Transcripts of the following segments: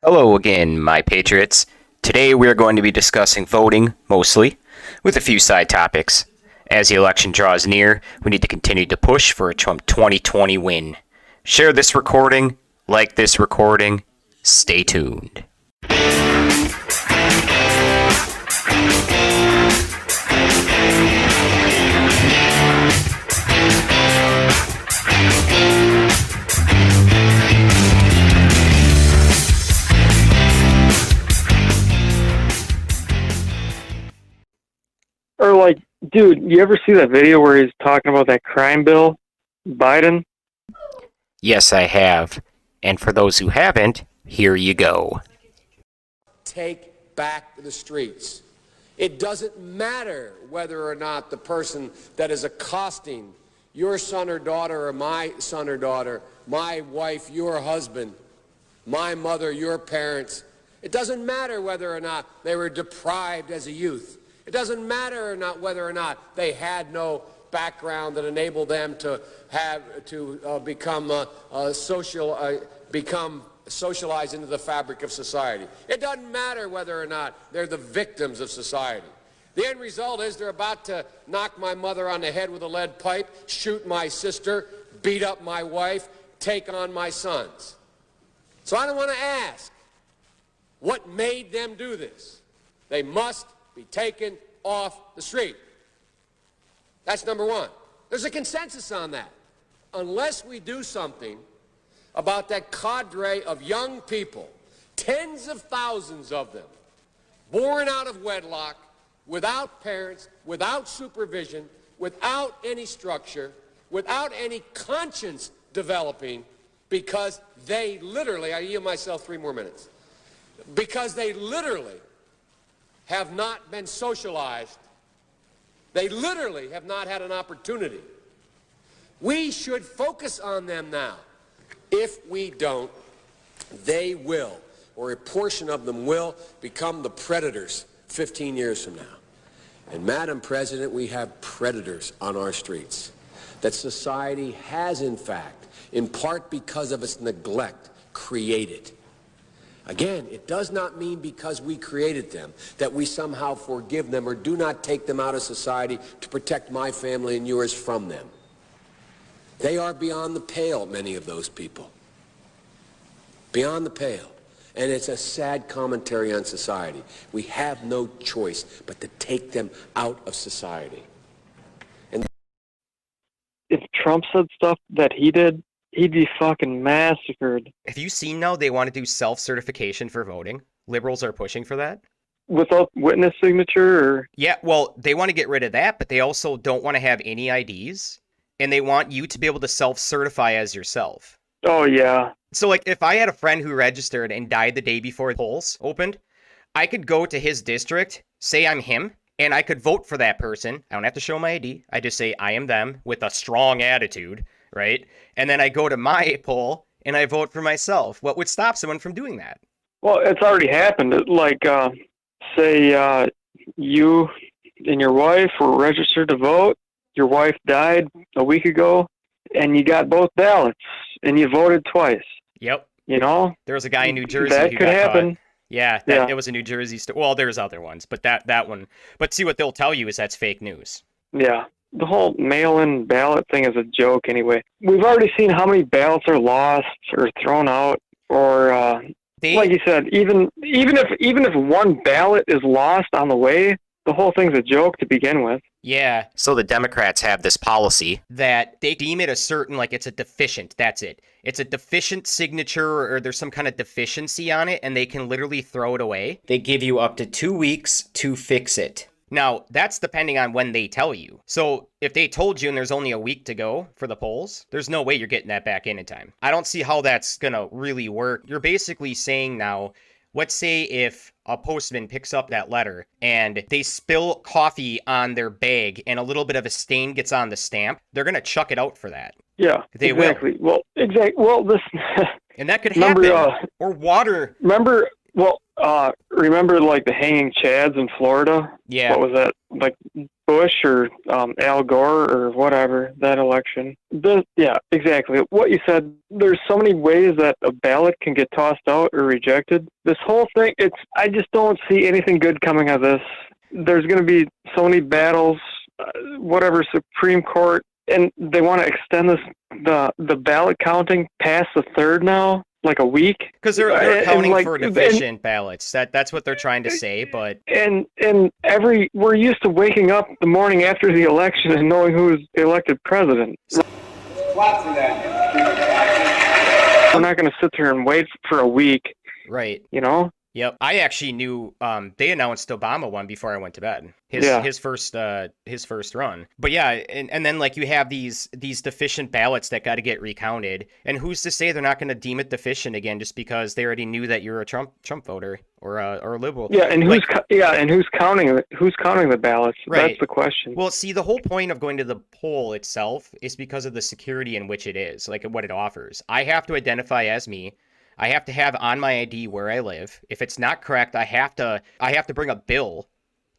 Hello again, my patriots. Today we are going to be discussing voting, mostly, with a few side topics. As the election draws near, we need to continue to push for a Trump 2020 win. Share this recording, like this recording, stay tuned. Or like, dude, you ever see that video where he's talking about that crime bill, Biden? Yes, I have. And for those who haven't, here you go. Take back the streets. It doesn't matter whether or not the person that is accosting your son or daughter or my son or daughter, my wife, your husband, my mother, your parents. It doesn't matter whether or not they were deprived as a youth. It doesn't matter or not whether or not they had no background that enabled them to become socialized into the fabric of society. It doesn't matter whether or not they're the victims of society. The end result is they're about to knock my mother on the head with a lead pipe, shoot my sister, beat up my wife, take on my sons. So I don't want to ask what made them do this. They must be taken off the street. That's number one. There's a consensus on that. Unless we do something about that cadre of young people, tens of thousands of them, born out of wedlock, without parents, without supervision, without any structure, without any conscience developing, because they literally, I yield myself 3 more minutes, because they literally have not been socialized. They literally have not had an opportunity. We should focus on them now. If we don't, they will, or a portion of them will, become the predators 15 years from now. And Madam President, we have predators on our streets that society has, in fact, in part because of its neglect, created. Again, it does not mean because we created them that we somehow forgive them or do not take them out of society to protect my family and yours from them. They are beyond the pale, many of those people. Beyond the pale. And it's a sad commentary on society. We have no choice but to take them out of society. And If Trump said stuff that he did, he'd be fucking massacred. Have you seen now they want to do self-certification for voting? Liberals are pushing for that. Without witness signature, or... Yeah, well, they want to get rid of that, but they also don't want to have any IDs, and they want you to be able to self-certify as yourself. Oh, yeah. So, like, if I had a friend who registered and died the day before the polls opened, I could go to his district, say I'm him, and I could vote for that person. I don't have to show my ID. I just say I am them with a strong attitude, right? And then I go to my poll and I vote for myself. What would stop someone from doing that? Well, it's already happened. Like, say you and your wife were registered to vote. Your wife died a week ago, and you got both ballots, and you voted twice. Yep. You know? There was a guy in New Jersey that who could got happen. caught. Yeah, it was a New Jersey story. Well, there's other ones, but that one. But see, what they'll tell you is that's fake news. Yeah. The whole mail-in ballot thing is a joke anyway. We've already seen how many ballots are lost or thrown out, or like you said, even if one ballot is lost on the way, the whole thing's a joke to begin with. Yeah. So the Democrats have this policy that they deem it a certain, like it's a deficient, that's it. It's a deficient signature or there's some kind of deficiency on it and they can literally throw it away. They give you up to 2 weeks to fix it. Now, that's depending on when they tell you. So if they told you and there's only a week to go for the polls, there's no way you're getting that back in time. I don't see how that's going to really work. You're basically saying now, let's say if a postman picks up that letter and they spill coffee on their bag and a little bit of a stain gets on the stamp, they're going to chuck it out for that. Yeah, They exactly. will. Well, this... And that could happen. Remember, or water. Remember like the hanging chads in Florida? Yeah. What was that? Like Bush or Al Gore or whatever, that election. Yeah, exactly. What you said, there's so many ways that a ballot can get tossed out or rejected. This whole thing, I just don't see anything good coming of this. There's going to be so many battles, whatever, Supreme Court, and they want to extend the ballot counting past the 3rd now. Like a week, because they're counting for deficient ballots. That's what they're trying to say. But we're used to waking up the morning after the election and knowing who's elected president. We're not going to sit there and wait for a week, right? You know. Yep. I actually knew they announced Obama won before I went to bed. His first run. But yeah, and then like you have these deficient ballots that got to get recounted, and who's to say they're not going to deem it deficient again just because they already knew that you're a Trump voter or a liberal. Yeah, and who's counting the ballots? Right. That's the question. Well, see, the whole point of going to the poll itself is because of the security in which it is, like what it offers. I have to identify as me. I have to have on my ID where I live. If it's not correct, I have to bring a bill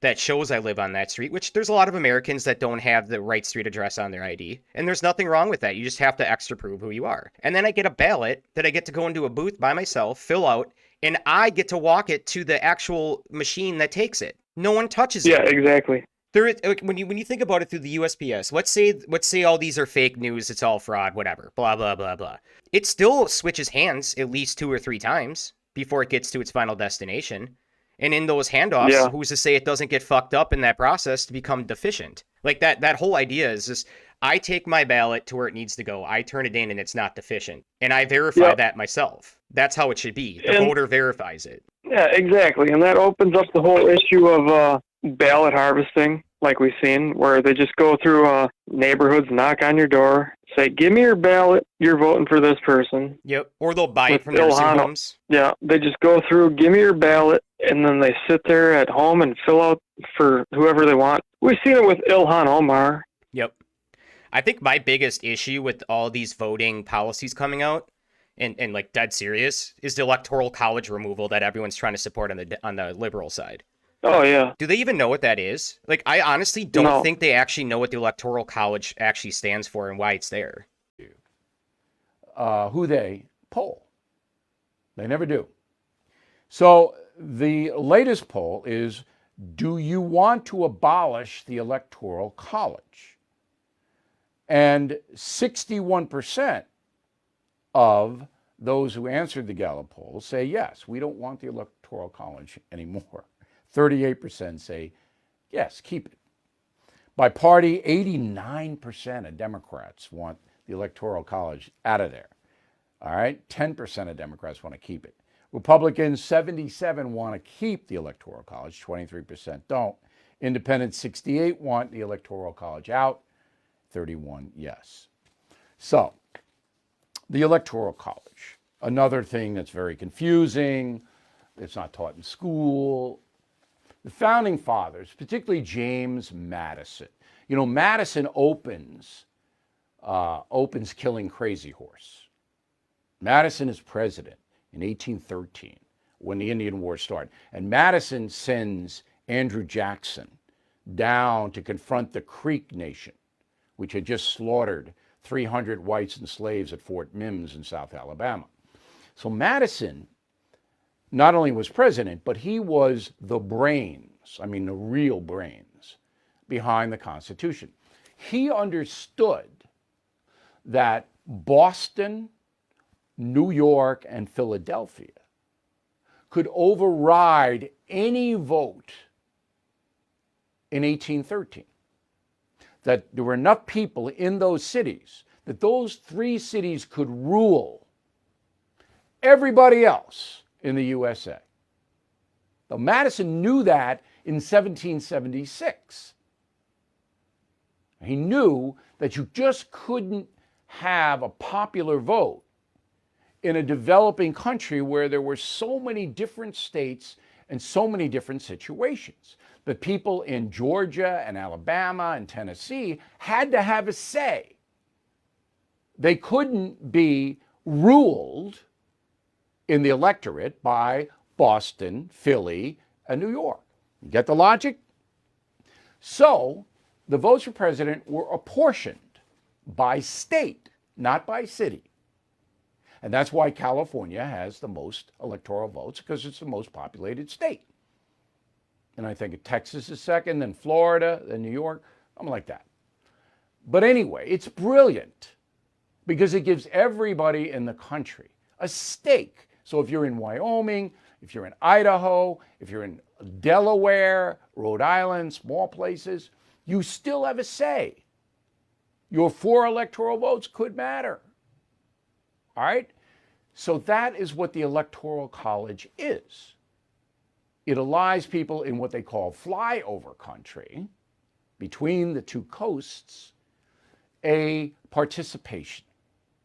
that shows I live on that street, which there's a lot of Americans that don't have the right street address on their ID. And there's nothing wrong with that. You just have to extra prove who you are. And then I get a ballot that I get to go into a booth by myself, fill out, and I get to walk it to the actual machine that takes it. No one touches it. Yeah, exactly. When you think about it through the USPS, let's say all these are fake news, it's all fraud, whatever, blah, blah, blah, blah. It still switches hands at least 2 or 3 times before it gets to its final destination. And in those handoffs, who's to say it doesn't get fucked up in that process to become deficient? Like that whole idea is just, I take my ballot to where it needs to go. I turn it in and it's not deficient. And I verify that myself. That's how it should be. The voter verifies it. Yeah, exactly. And that opens up the whole issue of ballot harvesting, like we've seen, where they just go through neighborhoods, knock on your door, say, give me your ballot, you're voting for this person. Yep. Or they'll buy it from nursing homes. Yeah, they just go through, give me your ballot, and then they sit there at home and fill out for whoever they want. We've seen it with Ilhan Omar. Yep. I think my biggest issue with all these voting policies coming out, and like dead serious, is the Electoral College removal that everyone's trying to support on the liberal side. Oh, yeah. Do they even know what that is? Like, I honestly don't think they actually know what the Electoral College actually stands for and why it's there. Who they poll. They never do. So the latest poll is, do you want to abolish the Electoral College? And 61% of those who answered the Gallup poll say, yes, we don't want the Electoral College anymore. 38% say, yes, keep it. By party, 89% of Democrats want the Electoral College out of there. All right, 10% of Democrats want to keep it. Republicans, 77 want to keep the Electoral College, 23% don't. Independents, 68 want the Electoral College out, 31 yes. So, the Electoral College, another thing that's very confusing. It's not taught in school. The Founding Fathers, particularly James Madison. You know, Madison opens Killing Crazy Horse. Madison is president in 1813 when the Indian War started. And Madison sends Andrew Jackson down to confront the Creek Nation, which had just slaughtered 300 whites and slaves at Fort Mims in South Alabama. So Madison not only was president, but he was the brains, I mean the real brains, behind the Constitution. He understood that Boston, New York, and Philadelphia could override any vote in 1813. That there were enough people in those cities that those 3 cities could rule everybody else in the USA. Though Madison knew that in 1776. He knew that you just couldn't have a popular vote in a developing country where there were so many different states and so many different situations. The people in Georgia and Alabama and Tennessee had to have a say. They couldn't be ruled in the electorate by Boston, Philly, and New York. You get the logic? So the votes for president were apportioned by state, not by city. And that's why California has the most electoral votes, because it's the most populated state. And I think Texas is second, then Florida, then New York, something like that. But anyway, it's brilliant because it gives everybody in the country a stake. So if you're in Wyoming, if you're in Idaho, if you're in Delaware, Rhode Island, small places, you still have a say. Your 4 electoral votes could matter. All right? So that is what the Electoral College is. It allows people in what they call flyover country, between the two coasts, a participation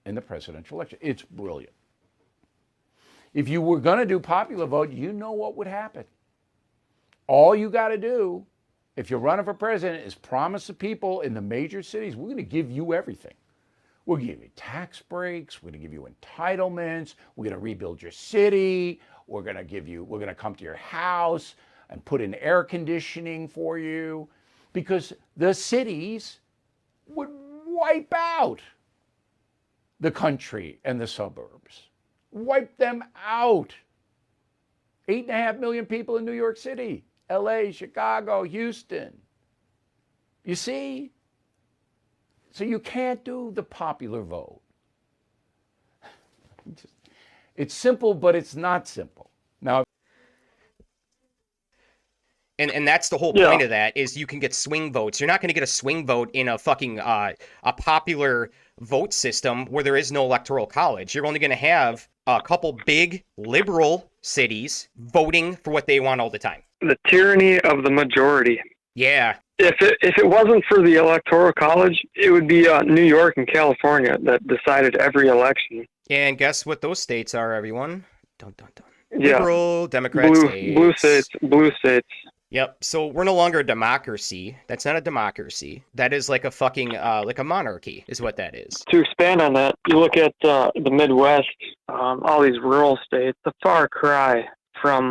in the presidential election. It's brilliant. If you were going to do popular vote, you know what would happen. All you got to do, if you're running for president, is promise the people in the major cities, we're going to give you everything. We'll give you tax breaks. We're going to give you entitlements. We're going to rebuild your city. We're going to come to your house and put in air conditioning for you, because the cities would wipe out the country and the suburbs. Wipe them out. 8.5 million people in New York City, LA, Chicago, Houston. You see? So you can't do the popular vote. It's simple, but it's not simple. Now, And that's the whole point of that, is you can get swing votes. You're not going to get a swing vote in a fucking a popular vote system where there is no electoral college. You're only going to have a couple big liberal cities voting for what they want all the time. The tyranny of the majority. Yeah. If it wasn't for the Electoral College, it would be New York and California that decided every election. And guess what those states are, everyone? Dun, dun, dun. Yeah. Liberal, Democrat states. Blue states. Yep. So we're no longer a democracy. That's not a democracy. That is like a fucking, like a monarchy is what that is. To expand on that, you look at the Midwest, all these rural states, a far cry from,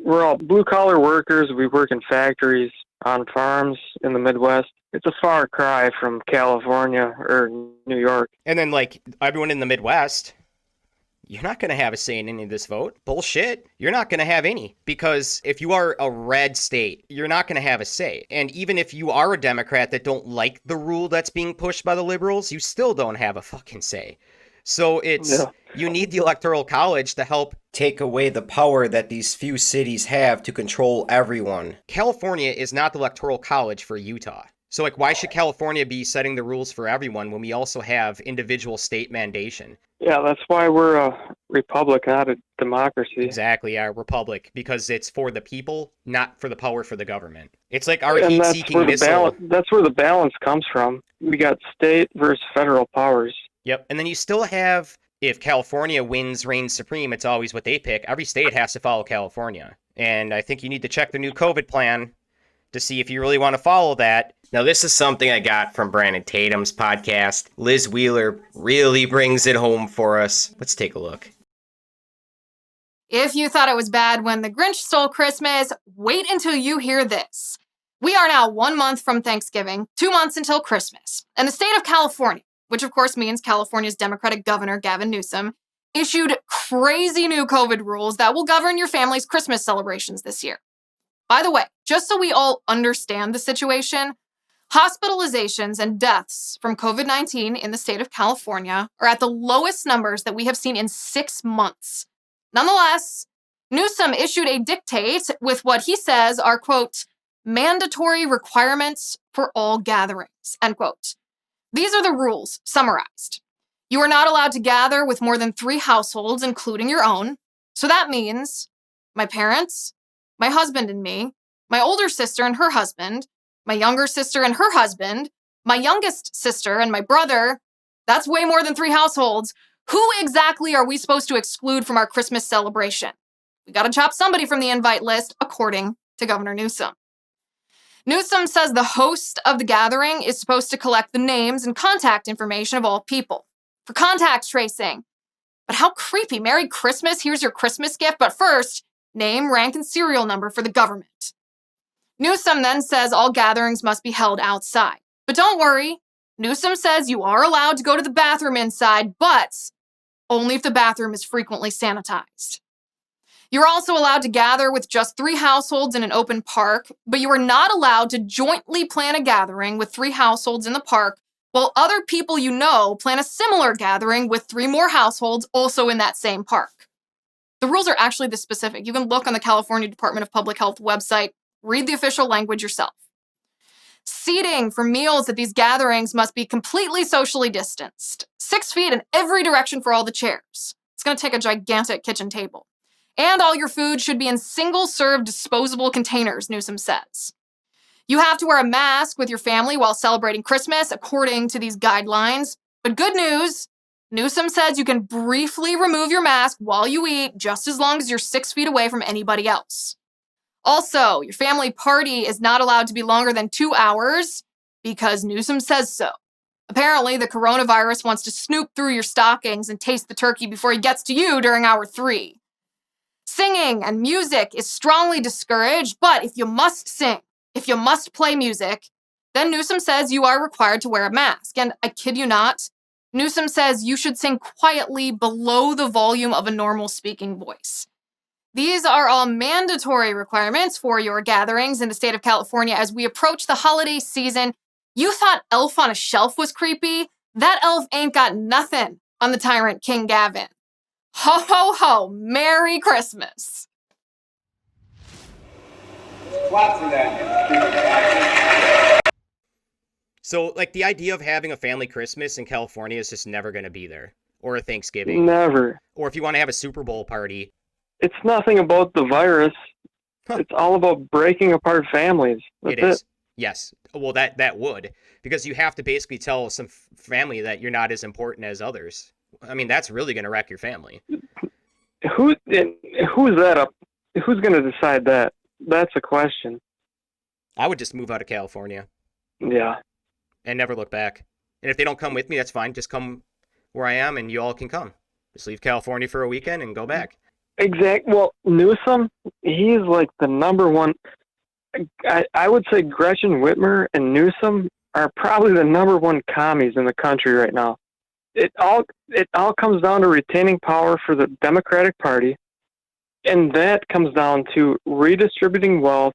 we're all blue-collar workers. We work in factories, on farms in the Midwest. It's a far cry from California or New York. And then, like, everyone in the Midwest, you're not going to have a say in any of this vote. Bullshit. You're not going to have any. Because if you are a red state, you're not going to have a say. And even if you are a Democrat that don't like the rule that's being pushed by the liberals, you still don't have a fucking say. So you need the Electoral College to help take away the power that these few cities have to control everyone. California is not the Electoral College for Utah. So, like, why should California be setting the rules for everyone when we also have individual state mandation? Yeah, that's why we're a republic, not a democracy. Exactly, a republic, because it's for the people, not for the power for the government. It's like our heat-seeking missile. That's where the balance comes from. We got state versus federal powers. Yep, and then you still have, if California reigns supreme, it's always what they pick. Every state has to follow California. And I think you need to check the new COVID plan to see if you really want to follow that. Now, this is something I got from Brandon Tatum's podcast. Liz Wheeler really brings it home for us. Let's take a look. If you thought it was bad when the Grinch stole Christmas, wait until you hear this. We are now 1 month from Thanksgiving, 2 months until Christmas, and the state of California, which of course means California's Democratic Governor Gavin Newsom, issued crazy new COVID rules that will govern your family's Christmas celebrations this year. By the way, just so we all understand the situation, hospitalizations and deaths from COVID-19 in the state of California are at the lowest numbers that we have seen in 6 months. Nonetheless, Newsom issued a dictate with what he says are, quote, mandatory requirements for all gatherings, end quote. These are the rules summarized. You are not allowed to gather with more than 3 households, including your own. So that means my parents, my husband and me, my older sister and her husband, my younger sister and her husband, my youngest sister and my brother. That's way more than 3 households. Who exactly are we supposed to exclude from our Christmas celebration? We got to chop somebody from the invite list, according to Governor Newsom. Newsom says the host of the gathering is supposed to collect the names and contact information of all people for contact tracing. But how creepy. Merry Christmas, here's your Christmas gift, but first, name, rank, and serial number for the government. Newsom then says all gatherings must be held outside. But don't worry, Newsom says you are allowed to go to the bathroom inside, but only if the bathroom is frequently sanitized. You're also allowed to gather with just 3 households in an open park, but you are not allowed to jointly plan a gathering with 3 households in the park while other people you know plan a similar gathering with 3 more households also in that same park. The rules are actually this specific. You can look on the California Department of Public Health website, read the official language yourself. Seating for meals at these gatherings must be completely socially distanced, 6 feet in every direction for all the chairs. It's going to take a gigantic kitchen table. And all your food should be in single-serve disposable containers, Newsom says. You have to wear a mask with your family while celebrating Christmas, according to these guidelines. But good news, Newsom says you can briefly remove your mask while you eat, just as long as you're 6 feet away from anybody else. Also, your family party is not allowed to be longer than 2 hours because Newsom says so. Apparently, the coronavirus wants to snoop through your stockings and taste the turkey before he gets to you during hour 3. Singing and music is strongly discouraged, but if you must sing, if you must play music, then Newsom says you are required to wear a mask. And I kid you not, Newsom says you should sing quietly below the volume of a normal speaking voice. These are all mandatory requirements for your gatherings in the state of California as we approach the holiday season. You thought Elf on a Shelf was creepy? That elf ain't got nothing on the tyrant King Gavin. Ho, ho, ho, Merry Christmas. Clap for that. So, like, the idea of having a family Christmas in California is just never going to be there. Or a Thanksgiving. Never. Or if you want to have a Super Bowl party. It's nothing about the virus. Huh. It's all about breaking apart families. That's It is. Yes. Well, that would. Because you have to basically tell some family that you're not as important as others. I mean, that's really going to wreck your family. Who's that up? Who's going to decide that? That's a question. I would just move out of California. Yeah. And never look back. And if they don't come with me, that's fine. Just come where I am and you all can come. Just leave California for a weekend and go back. Exactly. Well, Newsom, he's like the number one. I would say Gretchen Whitmer and Newsom are probably the number one commies in the country right now. It all comes down to retaining power for the Democratic Party, and that comes down to redistributing wealth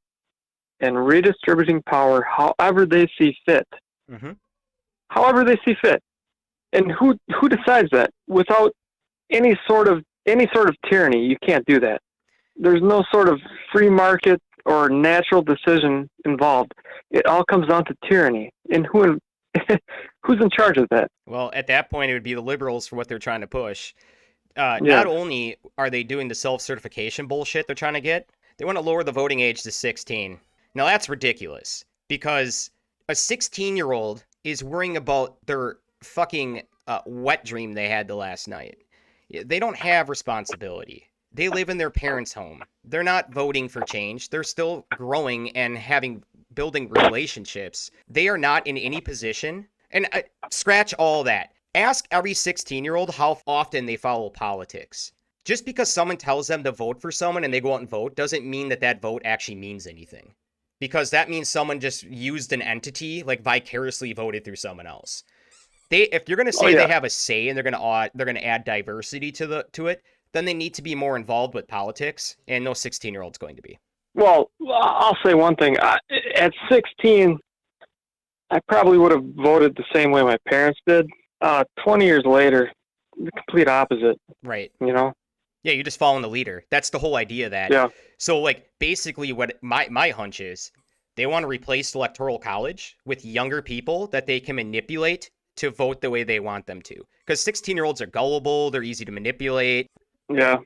and redistributing power however they see fit. Mm-hmm. However they see fit. And who decides that? Without any sort of tyranny, you can't do that. There's no sort of free market or natural decision involved. It all comes down to tyranny. And who's in charge of that? Well, at that point, it would be the liberals for what they're trying to push. Yeah. Not only are they doing the self-certification bullshit they're trying to get, they want to lower the voting age to 16. Now, that's ridiculous because a 16-year-old is worrying about their fucking wet dream they had the last night. They don't have responsibility. They live in their parents' home. They're not voting for change. They're still growing and building relationships. They are not in any position. And scratch all that. Ask every 16-year-old how often they follow politics. Just because someone tells them to vote for someone and they go out and vote doesn't mean that vote actually means anything. Because that means someone just used an entity, like vicariously voted through someone else. If you're going to say they have a say and they're going to add diversity to it, then they need to be more involved with politics, and no 16-year-old's going to be. Well, I'll say one thing. At 16, I probably would have voted the same way my parents did. 20 years later, the complete opposite. Right. You know? Yeah, you're just following the leader. That's the whole idea of that. Yeah. So, like, basically what my hunch is, they want to replace the Electoral College with younger people that they can manipulate to vote the way they want them to. Because 16-year-olds are gullible, they're easy to manipulate. Yeah,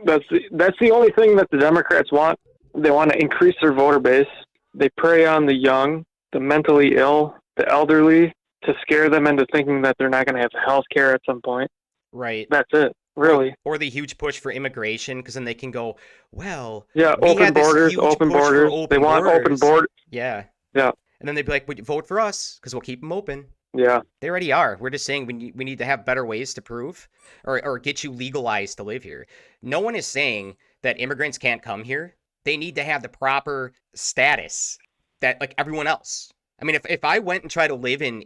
that's the only thing that the Democrats want. They want to increase their voter base. They prey on the young, the mentally ill, the elderly, to scare them into thinking that they're not going to have health care at some point. Right. That's it, really. Or the huge push for immigration, because then they can go, well, yeah, open borders. They want open borders. Yeah. Yeah. And then they'd be like, would you vote for us? Because we'll keep them open. Yeah. They already are. We're just saying we need to have better ways to prove or get you legalized to live here. No one is saying that immigrants can't come here. They need to have the proper status that like everyone else. I mean, if I went and tried to live in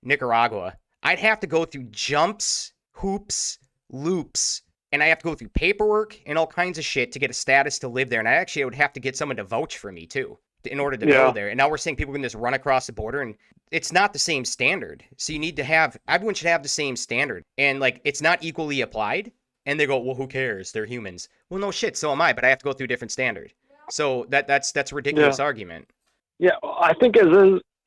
Nicaragua, I'd have to go through jumps, hoops, loops, and I have to go through paperwork and all kinds of shit to get a status to live there. And I would have to get someone to vouch for me too in order to go there. And now we're saying people can just run across the border, and it's not the same standard. So you need to have, everyone should have the same standard, and like it's not equally applied. And they go, well, who cares? They're humans. Well, no shit, so am I, but I have to go through a different standard. So that's a ridiculous argument. Yeah, I think as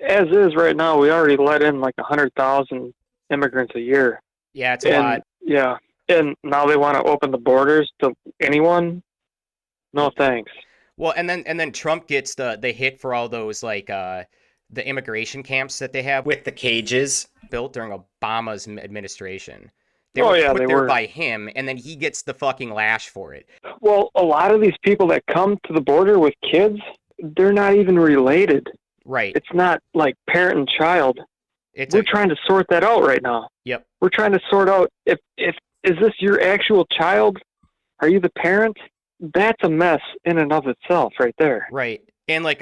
is right now, we already let in like 100,000 immigrants a year. Yeah, it's a lot. Yeah, and now they want to open the borders to anyone. No thanks. Well, and then Trump gets the hit for all those like the immigration camps that they have with the cages built during Obama's administration. They were put there by him, and then he gets the fucking lash for it. Well, a lot of these people that come to the border with kids, they're not even related. Right. It's not like parent and child. We're trying to sort that out right now. Yep. We're trying to sort out if is this your actual child? Are you the parent? That's a mess in and of itself right there. Right. And like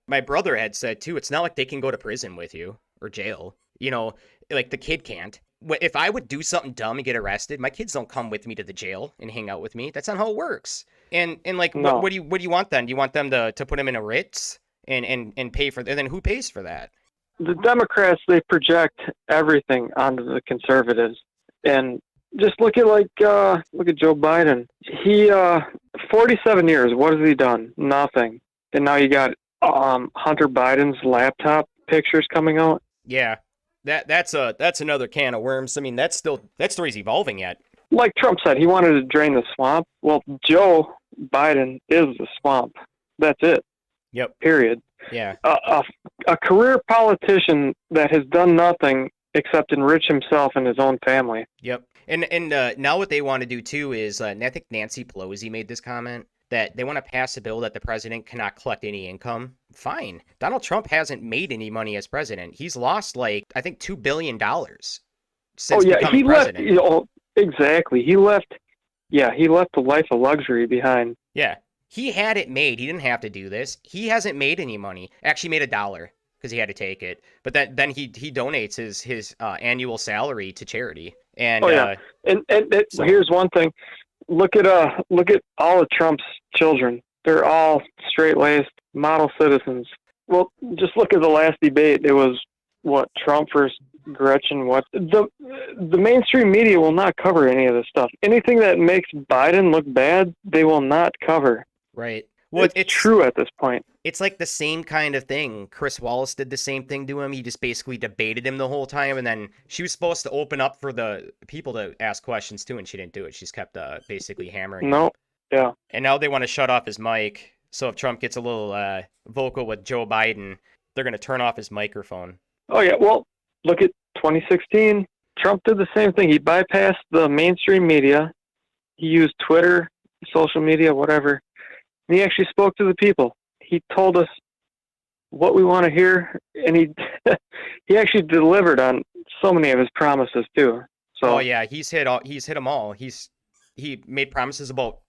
my brother had said too, it's not like they can go to prison with you or jail. You know, like the kid can't. If I would do something dumb and get arrested, my kids don't come with me to the jail and hang out with me. That's not how it works. And like, no. what do you want then? Do you want them to put them in a Ritz and pay for? And then who pays for that? The Democrats, they project everything onto the conservatives, and just look at Joe Biden. He 47 years. What has he done? Nothing. And now you got Hunter Biden's laptop pictures coming out. Yeah. That's another can of worms. I mean, that story's evolving yet. Like Trump said, he wanted to drain the swamp. Well, Joe Biden is the swamp. That's it. Yep. Period. Yeah. A career politician that has done nothing except enrich himself and his own family. Yep. And now what they want to do too is, I think Nancy Pelosi made this comment, that they want to pass a bill that the president cannot collect any income. Fine. Donald Trump hasn't made any money as president. He's lost I think $2 billion since becoming president. Left. Exactly. He left a life of luxury behind. Yeah. He had it made. He didn't have to do this. He hasn't made any money. Actually made $1 because he had to take it. But then he donates his annual salary to charity. And so here's one thing. Look at all of Trump's children. They're all straight-laced model citizens. Well, just look at the last debate. It was Trump versus Gretchen. The mainstream media will not cover any of this stuff. Anything that makes Biden look bad, they will not cover. Right. Well, it's true at this point. It's like the same kind of thing. Chris Wallace did the same thing to him. He just basically debated him the whole time, and then she was supposed to open up for the people to ask questions too, and she didn't do it. She just kept basically hammering him. Yeah. And now they want to shut off his mic, so if Trump gets a little vocal with Joe Biden, they're going to turn off his microphone. Oh, yeah. Well, look at 2016. Trump did the same thing. He bypassed the mainstream media. He used Twitter, social media, whatever. And he actually spoke to the people. He told us what we want to hear, and he actually delivered on so many of his promises too. So oh yeah, he's hit them all. He made promises about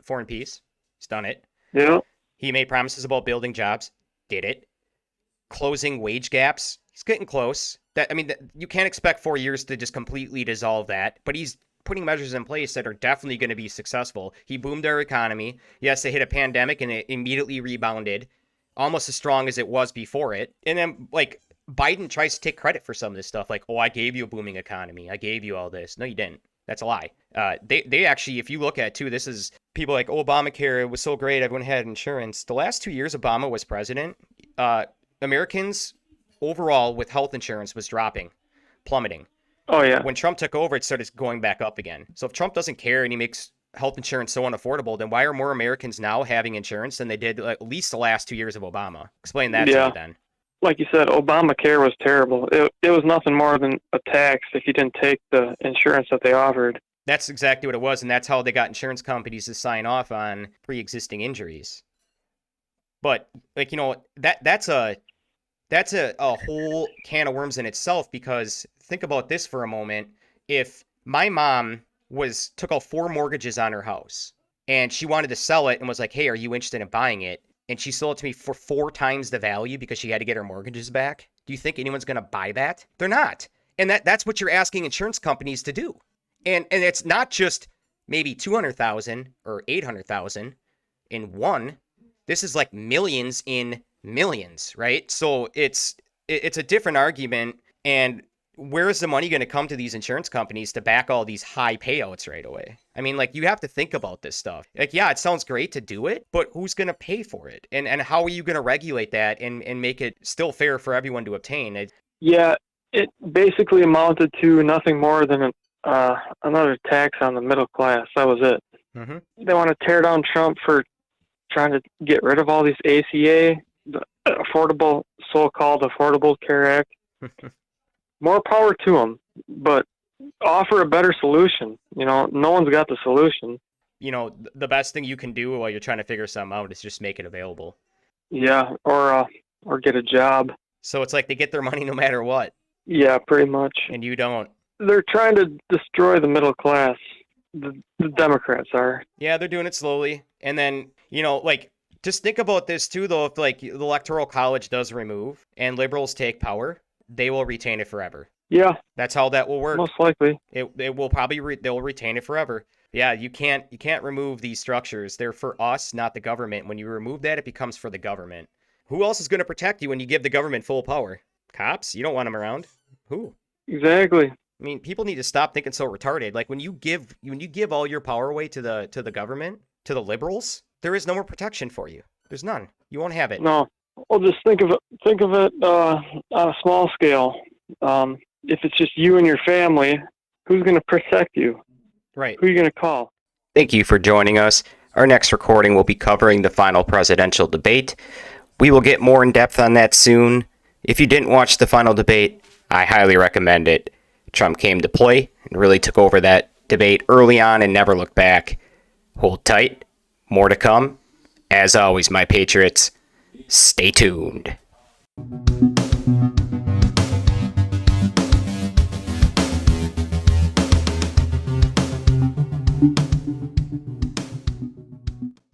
foreign peace. He's done it. Yeah. He made promises about building jobs. Did it. Closing wage gaps. He's getting close. You can't expect 4 years to just completely dissolve that, but he's putting measures in place that are definitely going to be successful. He boomed our economy. Yes, they hit a pandemic and it immediately rebounded, almost as strong as it was before it. And then, Biden tries to take credit for some of this stuff. Like, oh, I gave you a booming economy. I gave you all this. No, you didn't. That's a lie. They actually, if you look at, too, this is people like, oh, Obamacare was so great. Everyone had insurance. The last 2 years Obama was president, Americans overall with health insurance was plummeting. Oh, yeah. When Trump took over, it started going back up again. So if Trump doesn't care and he makes health insurance so unaffordable, then why are more Americans now having insurance than they did at least the last 2 years of Obama? Explain that to me then. Like you said, Obamacare was terrible. It was nothing more than a tax if you didn't take the insurance that they offered. That's exactly what it was, and that's how they got insurance companies to sign off on pre-existing injuries. But, that's a whole can of worms in itself, because think about this for a moment. If my mom took out 4 mortgages on her house and she wanted to sell it and was like, hey, are you interested in buying it? and she sold it to me for 4 times the value because she had to get her mortgages back, do you think anyone's going to buy that? They're not. And that's what you're asking insurance companies to do. And it's not just maybe 200,000 or 800,000 in one. This is like millions in millions, right? So it's a different argument. And where is the money going to come to these insurance companies to back all these high payouts right away? I mean, like, you have to think about this stuff. Like, yeah, it sounds great to do it, but who's going to pay for it? And how are you going to regulate that and make it still fair for everyone to obtain? Yeah, it basically amounted to nothing more than another tax on the middle class. That was it. Mm-hmm. They want to tear down Trump for trying to get rid of all these ACA, the so-called Affordable Care Act. More power to them, but offer a better solution. You know, no one's got the solution. You know, the best thing you can do while you're trying to figure something out is just make it available. Yeah, or get a job. So it's like they get their money no matter what. Yeah, pretty much. And you don't. They're trying to destroy the middle class. The Democrats are. Yeah, they're doing it slowly. And then, you know, like, just think about this too, though. If, like, the Electoral College does remove and liberals take power, they will retain it forever. Yeah. That's how that will work. Most likely. It will probably, they'll retain it forever. Yeah, you can't remove these structures. They're for us, not the government. When you remove that, it becomes for the government. Who else is going to protect you when you give the government full power? Cops? You don't want them around. Who? Exactly. I mean, people need to stop thinking so retarded. Like, when you give all your power away to the government, to the liberals, there is no more protection for you. There's none. You won't have it. No. Well, just think of it on a small scale. If it's just you and your family, who's going to protect you? Right. Who are you going to call? Thank you for joining us. Our next recording will be covering the final presidential debate. We will get more in depth on that soon. If you didn't watch the final debate, I highly recommend it. Trump came to play and really took over that debate early on and never looked back. Hold tight. More to come. As always, my patriots, stay tuned.